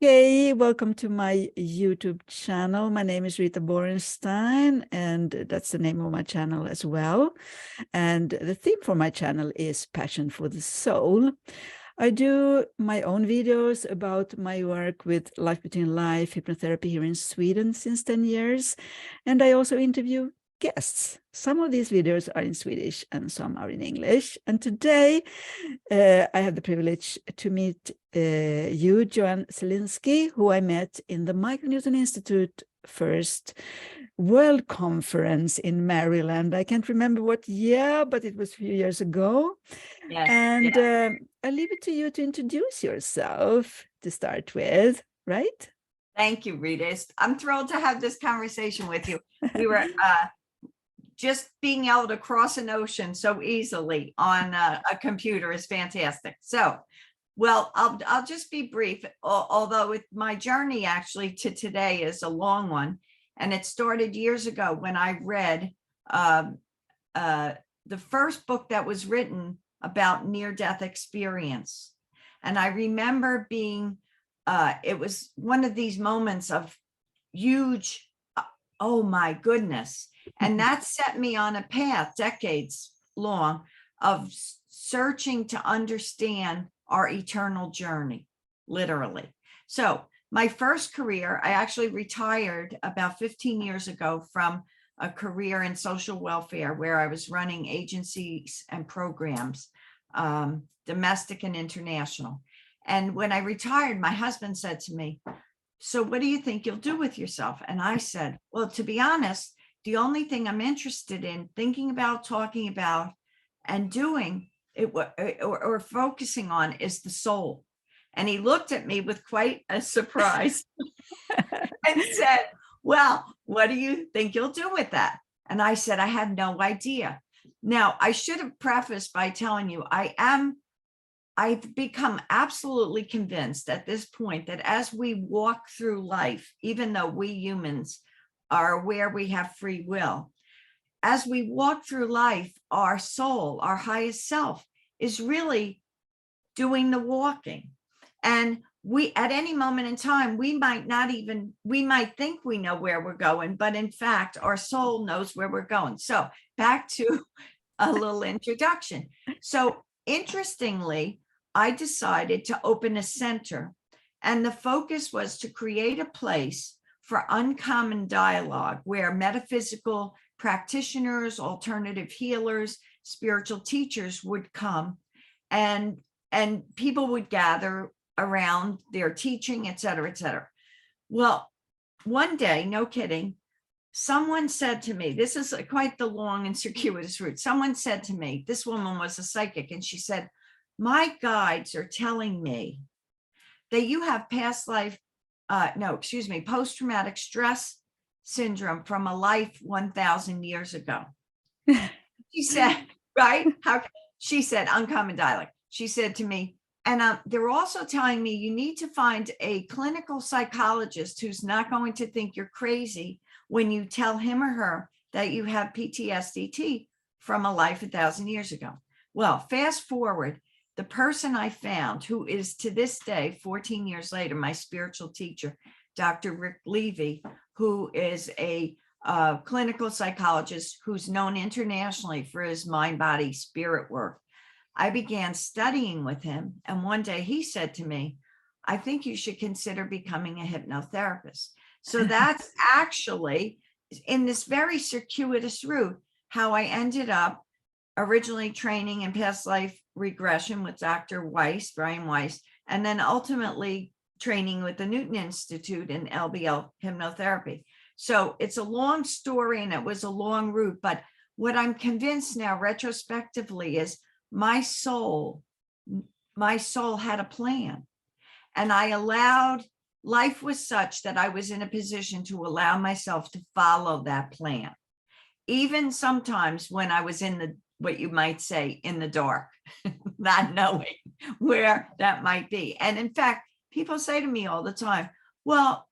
Okay, welcome to my YouTube channel. My name is Rita Borenstein, and that's the name of my channel as well. And the theme for my channel is Passion for the Soul. I do my own videos about my work with Life Between Life, hypnotherapy here in Sweden since 10 years. And I also interview guests. Some of these videos are in Swedish and some are in English. And today I have the privilege to meet you, Joanne Selinske, who I met in the Michael Newton Institute first World Conference in Maryland. I can't remember what year, but it was a few years ago. Yes. And I'll leave it to you to introduce yourself to start with, right? Thank you, Rita. I'm thrilled to have this conversation with you. We were just being able to cross an ocean so easily on a computer is fantastic. So, well, I'll just be brief, although my journey actually to today is a long one. And it started years ago when I read the first book that was written about near-death experience. And I remember being, it was one of these moments of huge, oh my goodness. And that set me on a path, decades long, of searching to understand our eternal journey, literally. So my first career, I actually retired about 15 years ago from a career in social welfare where I was running agencies and programs, domestic and international. And when I retired, my husband said to me, "So what do you think you'll do with yourself?" And I said, well, to be honest, the only thing I'm interested in thinking about, talking about, and doing it or focusing on is the soul. And he looked at me with quite a surprise and said, "Well, what do you think you'll do with that?" And I said, "I have no idea." Now, I should have prefaced by telling you, I've become absolutely convinced at this point that as we walk through life, even though we humans are aware we have free will, as we walk through life, our soul, our highest self, is really doing the walking. And we, at any moment in time, we might think we know where we're going, but in fact, our soul knows where we're going. So back to a little introduction. So interestingly, I decided to open a center, and the focus was to create a place for uncommon dialogue where metaphysical practitioners, alternative healers, spiritual teachers would come, and people would gather around their teaching, et cetera, et cetera. Well, one day, no kidding, someone said to me, this is quite the long and circuitous route. Someone said to me, this woman was a psychic, and she said, "My guides are telling me that you have post-traumatic stress syndrome from a life 1,000 years ago." She said, right? She said, uncommon dialect. She said to me, and they're also telling me you need to find a clinical psychologist who's not going to think you're crazy when you tell him or her that you have PTSD from a life 1,000 years ago. Well, fast forward, the person I found, who is to this day, 14 years later, my spiritual teacher, Dr. Rick Levy, who is a clinical psychologist who's known internationally for his mind, body, spirit work. I began studying with him, and one day he said to me, "I think you should consider becoming a hypnotherapist." So that's actually, in this very circuitous route, how I ended up originally training in past life regression with Dr. Brian Weiss, and then ultimately training with the Newton Institute in LBL hypnotherapy. So it's a long story and it was a long route, but what I'm convinced now retrospectively is my soul had a plan, and I allowed, life was such that I was in a position to allow myself to follow that plan. Even sometimes when I was in the, what you might say, in the dark, not knowing where that might be. And in fact, people say to me all the time, well,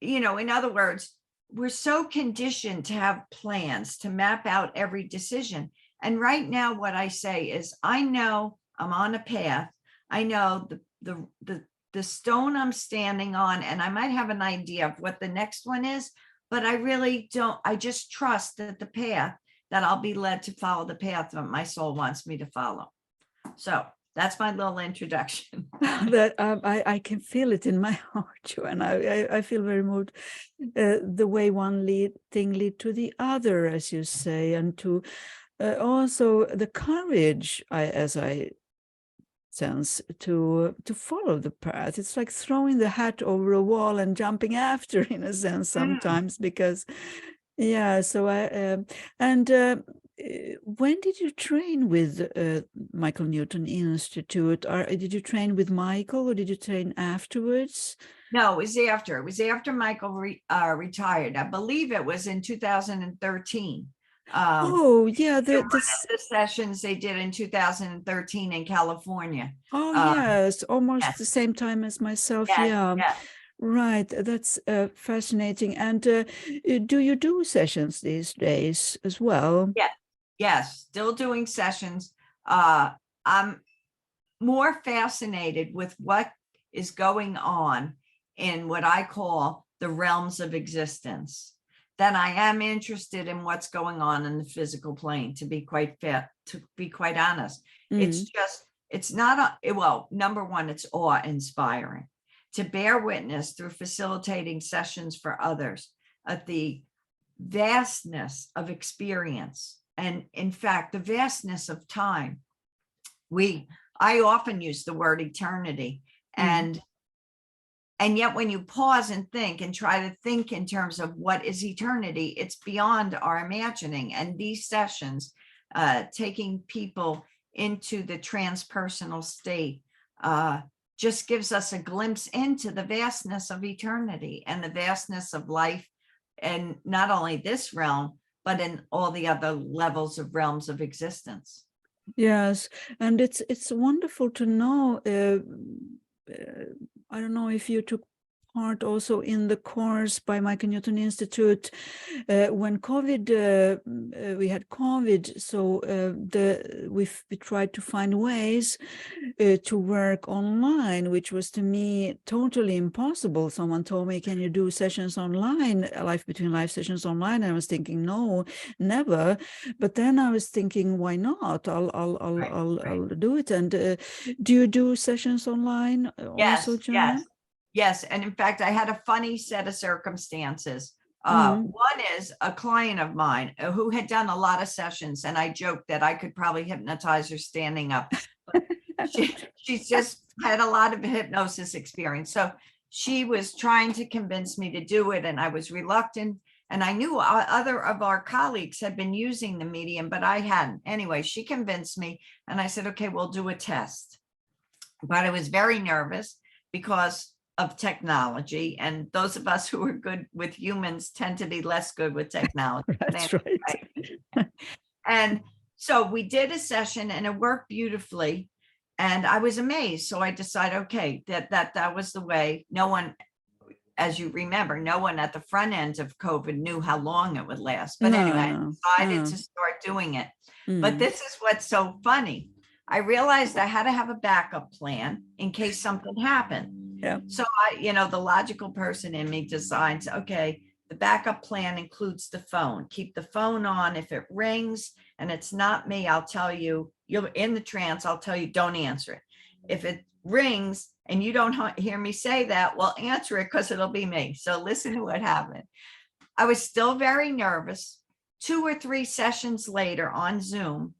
in other words, we're so conditioned to have plans, to map out every decision. And right now, what I say is, I know I'm on a path. I know the the stone I'm standing on, and I might have an idea of what the next one is, but I really don't. I just trust that the path, that I'll be led to follow the path that my soul wants me to follow. So that's my little introduction. That I can feel it in my heart, Joanne. I feel very moved. The way one thing lead to the other, as you say, and to also the courage, as I sense, to follow the path. It's like throwing the hat over a wall and jumping after, in a sense, sometimes, because yeah. So when did you train with Michael Newton Institute? Did you train with Michael, or did you train afterwards? No, it was after. It was after Michael retired. I believe it was in 2013. Oh, yeah. The sessions they did in 2013 in California. Oh, yes. Almost Yes. the same time as myself. Yes, Yeah. yes. Right. That's fascinating. And do you do sessions these days as well? Yeah. Yes, still doing sessions. I'm more fascinated with what is going on in what I call the realms of existence than I am interested in what's going on in the physical plane, to be quite honest. It's just, it's not well, number one, it's awe-inspiring to bear witness through facilitating sessions for others at the vastness of experience, and in fact, the vastness of time. I often use the word eternity, and yet when you pause and think and try to think in terms of what is eternity, it's beyond our imagining. And these sessions, taking people into the transpersonal state, just gives us a glimpse into the vastness of eternity and the vastness of life, and not only this realm, but in all the other levels of realms of existence. Yes, and it's wonderful to know. I don't know if you took part also in the course by Michael Newton Institute when COVID, we had COVID, so we tried to find ways to work online, which was to me totally impossible. Someone told me, "Can you do sessions online, life between life sessions online?" And I was thinking, no, never. But then I was thinking, why not? I'll do it. And do you do sessions online also, Joanne? Yes. And in fact, I had a funny set of circumstances. One is a client of mine who had done a lot of sessions, and I joked that I could probably hypnotize her standing up. She's just had a lot of hypnosis experience. So she was trying to convince me to do it, and I was reluctant. And I knew other of our colleagues had been using the medium, but I hadn't. Anyway, she convinced me, and I said, okay, we'll do a test. But I was very nervous because of technology, and those of us who are good with humans tend to be less good with technology. That's right. And so we did a session, and it worked beautifully, and I was amazed. So I decided, okay, that was the way. No one, as you remember, no one at the front end of COVID knew how long it would last. But anyway, I decided to start doing it. But this is what's so funny. I realized I had to have a backup plan in case something happened. Yeah. So the logical person in me decides, okay, the backup plan includes the phone. Keep the phone on. If it rings and it's not me, I'll tell you, you're in the trance, I'll tell you, don't answer it. If it rings and you don't hear me say that, well, answer it, because it'll be me. So listen to what happened. I was still very nervous. 2 or 3 sessions later on Zoom,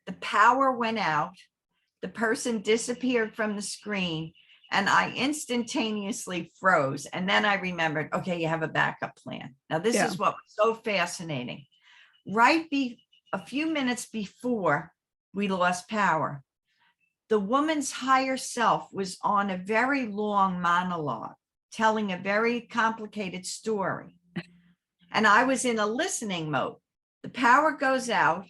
the power went out. The person disappeared from the screen, and I instantaneously froze. And then I remembered, okay, you have a backup plan. Now, this is what was so fascinating. A few minutes before we lost power, the woman's higher self was on a very long monologue, telling a very complicated story. And I was in a listening mode. The power goes out.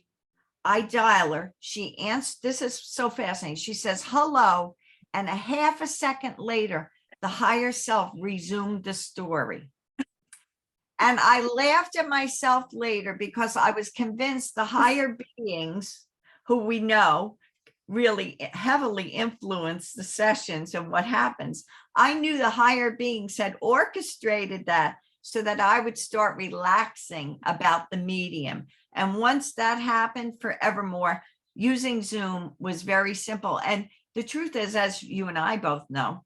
I dial her. She answers. This is so fascinating. She says, hello. And a half a second later, the higher self resumed the story. And I laughed at myself later because I was convinced the higher beings who we know really heavily influence the sessions and what happens. I knew the higher beings had orchestrated that so that I would start relaxing about the medium. And once that happened, forevermore, using Zoom was very simple. And the truth is, as you and I both know,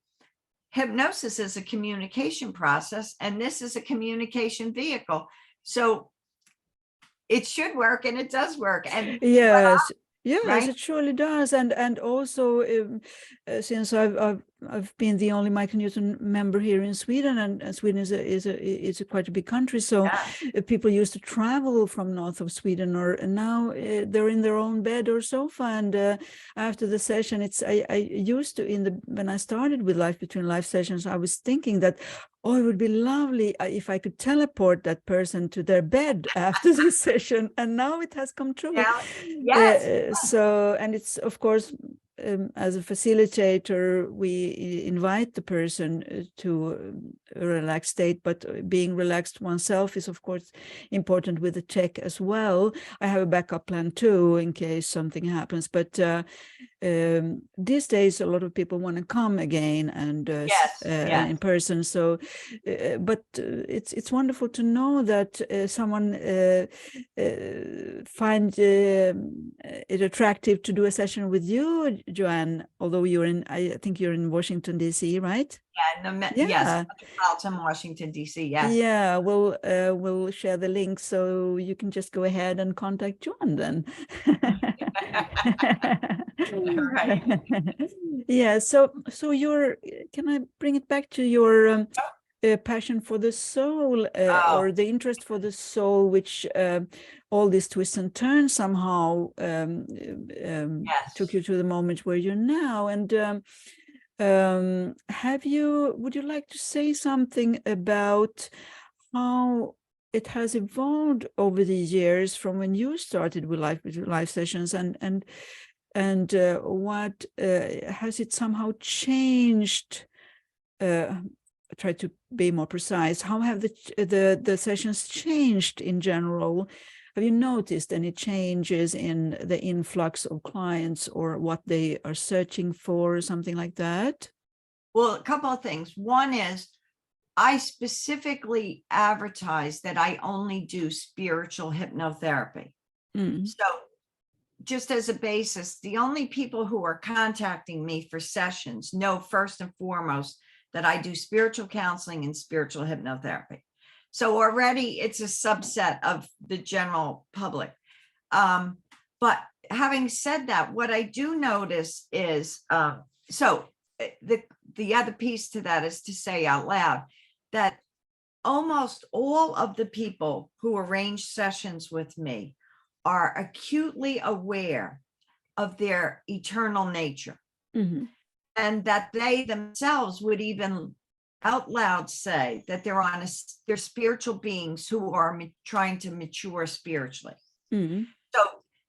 hypnosis is a communication process, and this is a communication vehicle. So it should work, and it does work. And yes, yes, right? it surely does. And also, since I've been the only Michael Newton member here in Sweden, and Sweden is a quite a big country, so Yeah. people used to travel from north of Sweden, or now they're in their own bed or sofa, and after the session, I used to, when I started with Life Between Life sessions, I was thinking that, oh, it would be lovely if I could teleport that person to their bed after the session, and now it has come true. Yeah. Yes. So, and it's, of course, as a facilitator, we invite the person to a relaxed state, but being relaxed oneself is, of course, important with the tech as well. I have a backup plan too, in case something happens. But these days, a lot of people want to come again and Yes. in person. So, but it's wonderful to know that someone find it attractive to do a session with you, Joanne, although I think you're in Washington, D.C., right? Yes, Metropolitan Washington, D.C. Yes. Yeah, we'll share the link, so you can just go ahead and contact Joanne then. Right. Yeah, so can I bring it back to your passion for the soul, or the interest for the soul, which all these twists and turns somehow Yes. took you to the moment where you're now. And would you like to say something about how it has evolved over the years from when you started with live sessions, and what has it somehow changed? Try to be more precise. How have the sessions changed in general? Have you noticed any changes in the influx of clients, or what they are searching for, or something like that? Well, a couple of things. One is, I specifically advertise that I only do spiritual hypnotherapy. So just as a basis, the only people who are contacting me for sessions know first and foremost that I do spiritual counseling and spiritual hypnotherapy. So already it's a subset of the general public. But having said that, what I do notice is, so the other piece to that is to say out loud that almost all of the people who arrange sessions with me are acutely aware of their eternal nature. Mm-hmm. And that they themselves would even out loud say that they're spiritual beings who are trying to mature spiritually. Mm-hmm.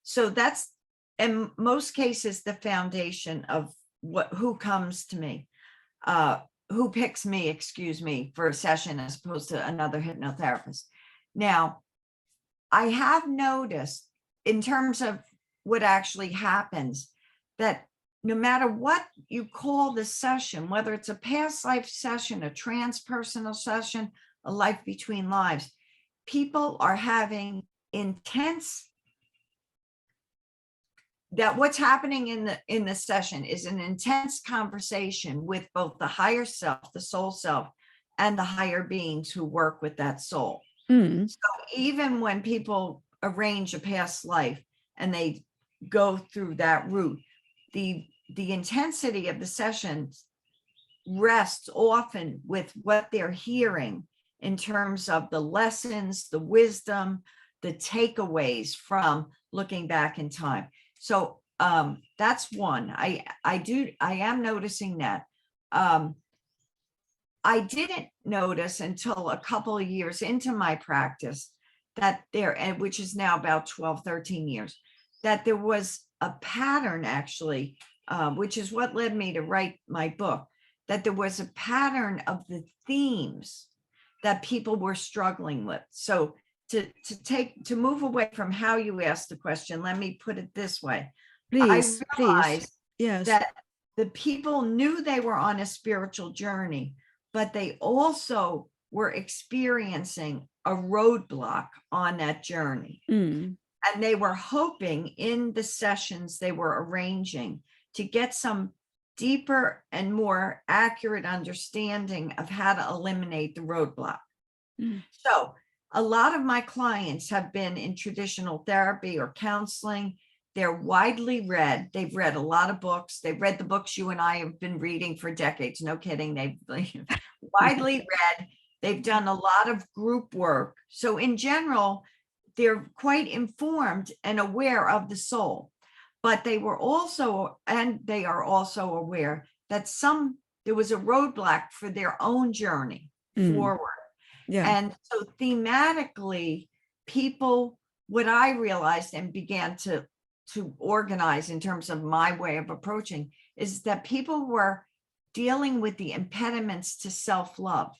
So that's, in most cases, the foundation of who comes to me, who picks me, excuse me, for a session as opposed to another hypnotherapist. Now, I have noticed, in terms of what actually happens, that no matter what you call the session, whether it's a past life session, a transpersonal session, a life between lives, people are having intense, that what's happening in the session is an intense conversation with both the higher self, the soul self, and the higher beings who work with that soul. Mm. So even when people arrange a past life and they go through that route, the intensity of the sessions rests often with what they're hearing in terms of the lessons, the wisdom, the takeaways from looking back in time. So that's one. I am noticing that. I didn't notice until a couple of years into my practice that which is now about 12, 13 years, that there was a pattern actually, which is what led me to write my book, that there was a pattern of the themes that people were struggling with. So to move away from how you asked the question, let me put it this way. Please, please. realized Yes. that the people knew they were on a spiritual journey, but they also were experiencing a roadblock on that journey. Mm. And they were hoping in the sessions they were arranging to get some deeper and more accurate understanding of how to eliminate the roadblock. Mm. So a lot of my clients have been in traditional therapy or counseling. They're widely read. They've read a lot of books. They've read the books you and I have been reading for decades. No kidding. They've widely read. They've done a lot of group work. So in general, they're quite informed and aware of the soul. But they were also, and they are also aware that there was a roadblock for their own journey forward. Yeah. And so thematically, people, what I realized and began to organize in terms of my way of approaching is that people were dealing with the impediments to self-love.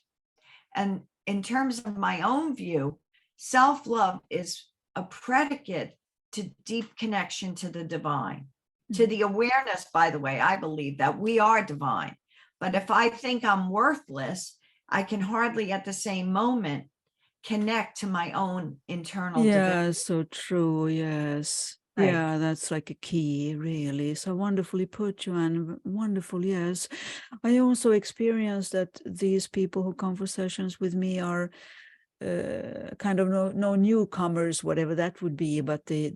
And in terms of my own view, self-love is a predicate to deep connection to the divine, to the awareness, by the way, I believe that we are divine. But if I think I'm worthless, I can hardly at the same moment connect to my own internal divinity. So true. Yes. Right. Yeah, that's like a key, really. So wonderfully put, Joanne. Wonderful. Yes. I also experienced that these people who come for sessions with me are kind of no newcomers, whatever that would be, but they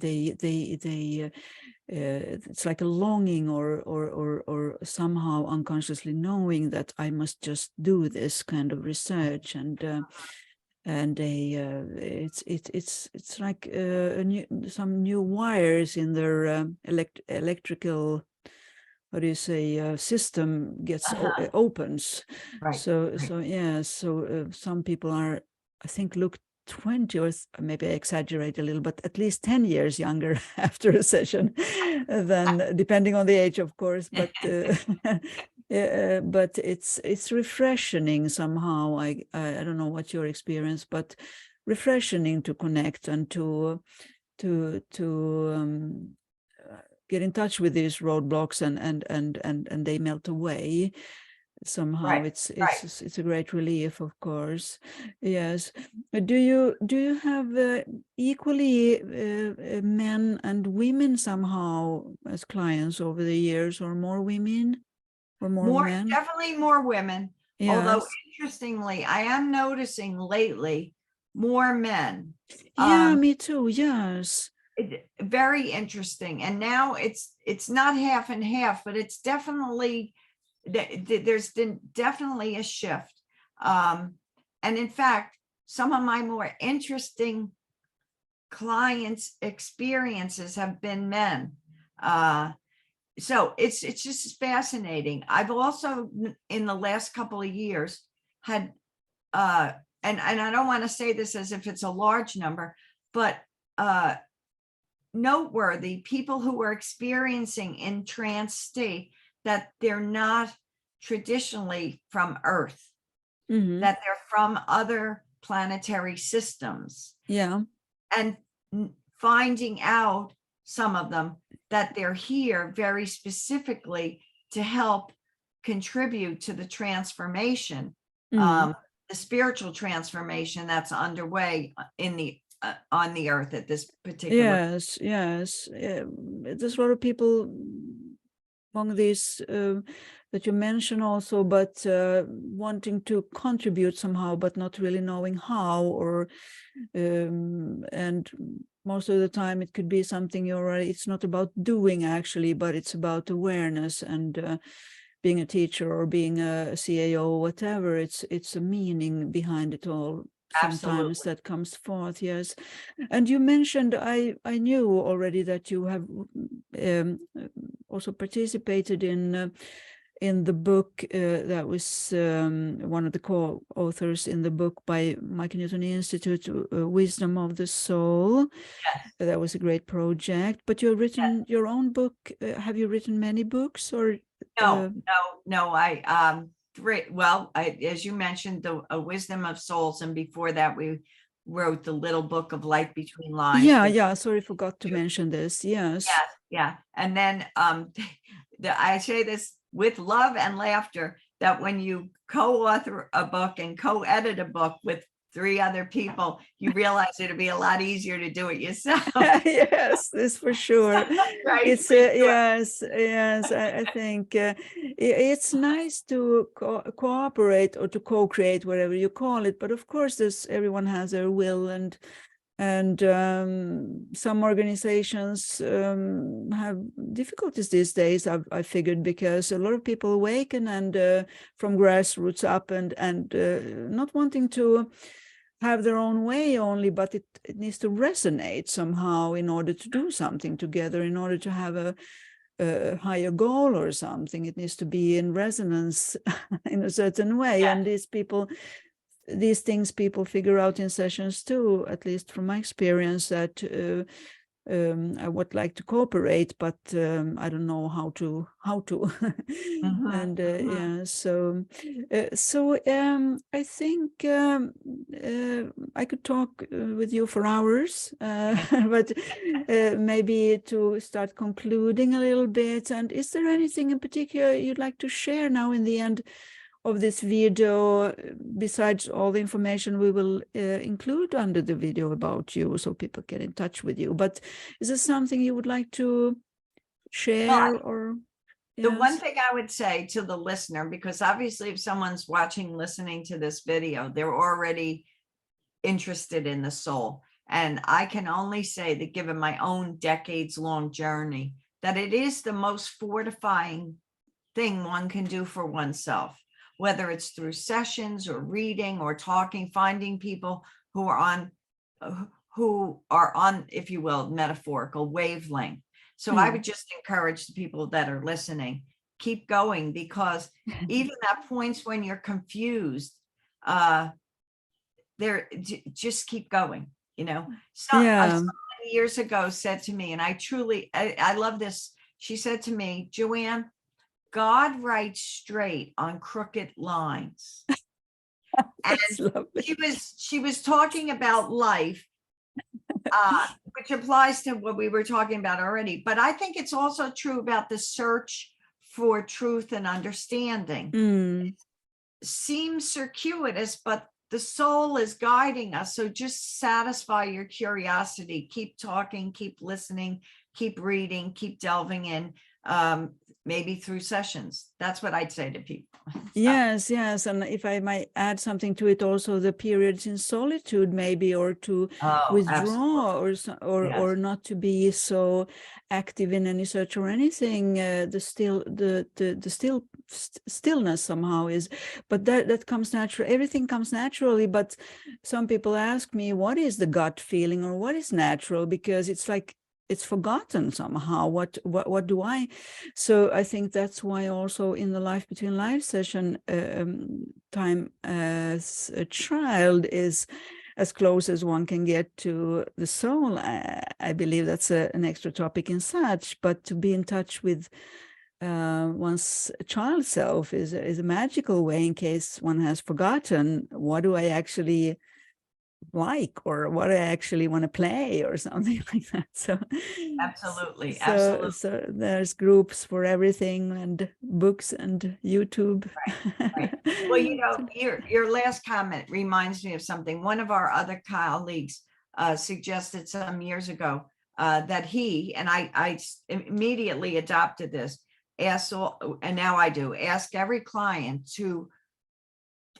it's like a longing or somehow unconsciously knowing that I must just do this kind of research, and they it's like some new wires in their electrical, what do you say, system gets opens. Right. So yeah, so some people are, I think, look 20, or maybe I exaggerate a little, but at least 10 years younger after a session than, depending on the age, of course, but but it's refreshing somehow. I don't know what your experience, but refreshing to connect and to get in touch with these roadblocks, and they melt away somehow. Right, It's a great relief, of course. Yes. Do you have equally men and women somehow as clients over the years, or more women or more men? Definitely more women. Yes. Although interestingly, I am noticing lately more men. Yeah, me too. Yes. Very interesting. And now it's not half and half, but it's definitely, there's been definitely a shift. And in fact, some of my more interesting clients' experiences have been men. So it's just fascinating. I've also, in the last couple of years, had and I don't want to say this as if it's a large number, but noteworthy people who are experiencing in trance state that they're not traditionally from Earth, that they're from other planetary systems. Yeah. And finding out, some of them, that they're here very specifically to help contribute to the transformation, the spiritual transformation that's underway in the on the earth at this particular. Yes. There's a lot of people among these that you mentioned also, but wanting to contribute somehow, but not really knowing how, or and most of the time it could be something it's not about doing actually, but it's about awareness and being a teacher or being a CAO or whatever. It's a meaning behind it all. Sometimes Absolutely. that comes forth. Yes. And you mentioned, I knew already that you have also participated in the book that was one of the co-authors in the book by Michael Newton Institute, Wisdom of the Soul. Yes. That was a great project. But you've written your own book. Have you written many books, or? No. As you mentioned, the Wisdom of Souls, and before that we wrote the little book of Light Between Lines. Yeah. Sorry, forgot to mention this. Yes. Yes. Yeah. And then I say this with love and laughter, that when you co-author a book and co-edit a book with 3 other people, you realize it'll be a lot easier to do it yourself. Yes, this for sure. Right, It's for sure. yes. I think it's nice to cooperate or to co-create, whatever you call it. But of course, everyone has their will, and some organizations have difficulties these days. I figured, because a lot of people awaken and from grassroots up, and not wanting to have their own way only, but it needs to resonate somehow in order to do something together, in order to have a higher goal or something. It needs to be in resonance in a certain way. Yeah. And these things people figure out in sessions too, at least from my experience, that I would like to cooperate, but I don't know how to. Mhm, And mhm. yeah, so I think I could talk with you for hours, but maybe to start concluding a little bit. And is there anything in particular you'd like to share now in the end of this video, besides all the information we will include under the video about you, so people get in touch with you? But is there something you would like to share? Well, Or the one yes? thing I would say to the listener, because obviously if someone's watching, listening to this video, they're already interested in the soul. And I can only say that, given my own decades-long journey, that it is the most fortifying thing one can do for oneself, whether it's through sessions or reading or talking, finding people who are on, if you will, metaphorical wavelength. So I would just encourage the people that are listening, keep going, because even at points when you're confused, just keep going. Yeah. Someone years ago said to me, and I love this. She said to me, Joanne, God writes straight on crooked lines. That's And lovely. she was talking about life, which applies to what we were talking about already. But I think it's also true about the search for truth and understanding. It seems circuitous, but the soul is guiding us. So just satisfy your curiosity. Keep talking, keep listening, keep reading, keep delving in, maybe through sessions. That's what I'd say to people. Yes. And if I might add something to it, also the periods in solitude, maybe, or to Oh, withdraw, absolutely. or Yes. not to be so active in any search or anything. The stillness somehow is, but that comes natural. Everything comes naturally. But some people ask me, what is the gut feeling, or what is natural? Because it's like it's forgotten somehow. What do I? So I think that's why also in the Life Between Life session, time as a child is as close as one can get to the soul. I believe that's an extra topic in such, but to be in touch with one's child self is a magical way, in case one has forgotten, what do I actually like, or what I actually want to play, or something like that. So Absolutely. Absolutely. so there's groups for everything, and books and YouTube. Right. Well, your last comment reminds me of something. One of our other colleagues suggested some years ago that he, and I immediately adopted this, and now I do, ask every client to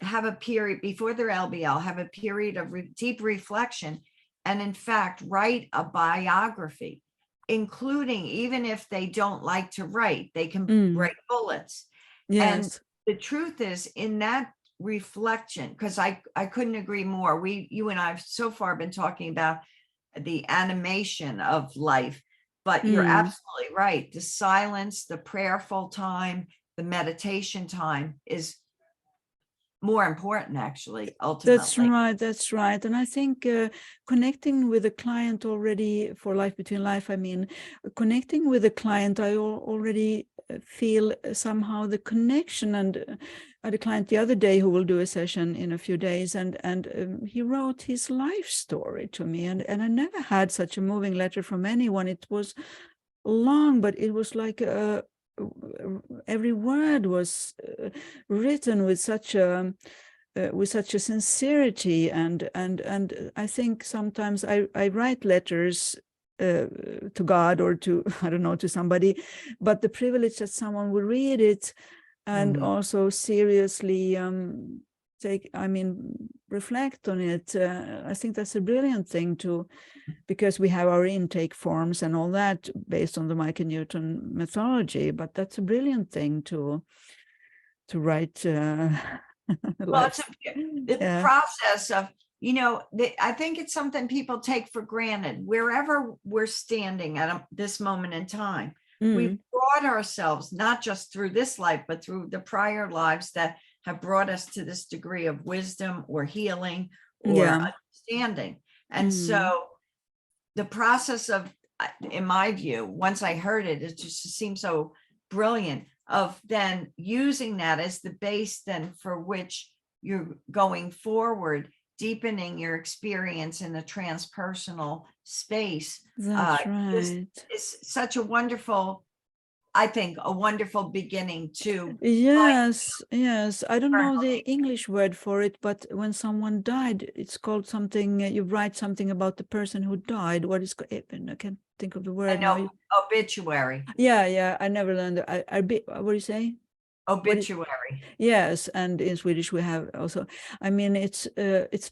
have a period before their LBL, have a period of deep reflection, and in fact, write a biography, including, even if they don't like to write, they can write bullets. And Yes. the truth is, in that reflection, because I couldn't agree more. You and I have so far been talking about the animation of life, but you're absolutely right. The silence, the prayerful time, the meditation time is more important, actually, ultimately. That's right. And I think connecting with a client already for Life Between Life, I mean, connecting with a client, I already feel somehow the connection. And I had a client the other day who will do a session in a few days, and he wrote his life story to me, and I never had such a moving letter from anyone. It was long, but it was like every word was written with such a sincerity, and I think sometimes I write letters to God or to, I don't know, to somebody, but the privilege that someone will read it and also seriously reflect on it. I think that's a brilliant thing to, because we have our intake forms and all that based on the Mike and Newton methodology, but that's a brilliant thing to write. Well, it's the process of, I think it's something people take for granted. Wherever we're standing at this moment in time, we've brought ourselves, not just through this life, but through the prior lives that have brought us to this degree of wisdom or healing or understanding. And so the process of, in my view, once I heard it, it just seemed so brilliant, of then using that as the base then for which you're going forward, deepening your experience in the transpersonal space. That's right. Is such a wonderful, I think, a wonderful beginning to. Yes. I don't know the English word for it, but when someone died, it's called something, you write something about the person who died. What is, I can't think of the word now. Obituary. Yeah, I never learned. What do you say? Obituary. Yes, and in Swedish we have also, I mean, it's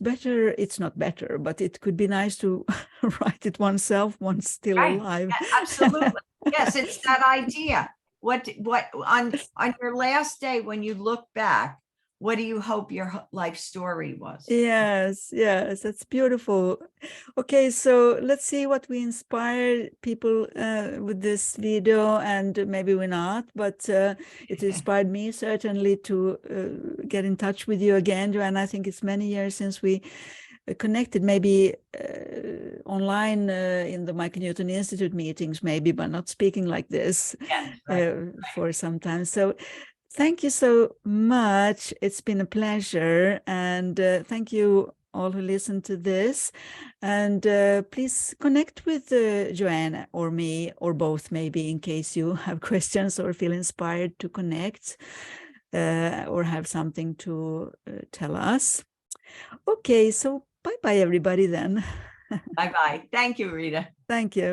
better, it's not better, but it could be nice to write it oneself once still alive. Yeah, absolutely. Yes, it's that idea. What on your last day, when you look back, what do you hope your life story was? Yes, that's beautiful. Okay, so let's see what we inspire people with this video, and maybe we're not, but it inspired me certainly to get in touch with you again, Joanne. I think it's many years since we connected, maybe online in the Michael Newton Institute meetings, maybe, but not speaking like this for some time. So thank you so much. It's been a pleasure. And thank you all who listened to this. And please connect with Joanne or me, or both, maybe, in case you have questions or feel inspired to connect or have something to tell us. Okay, so bye-bye, everybody, then. Bye-bye. Thank you, Rita. Thank you.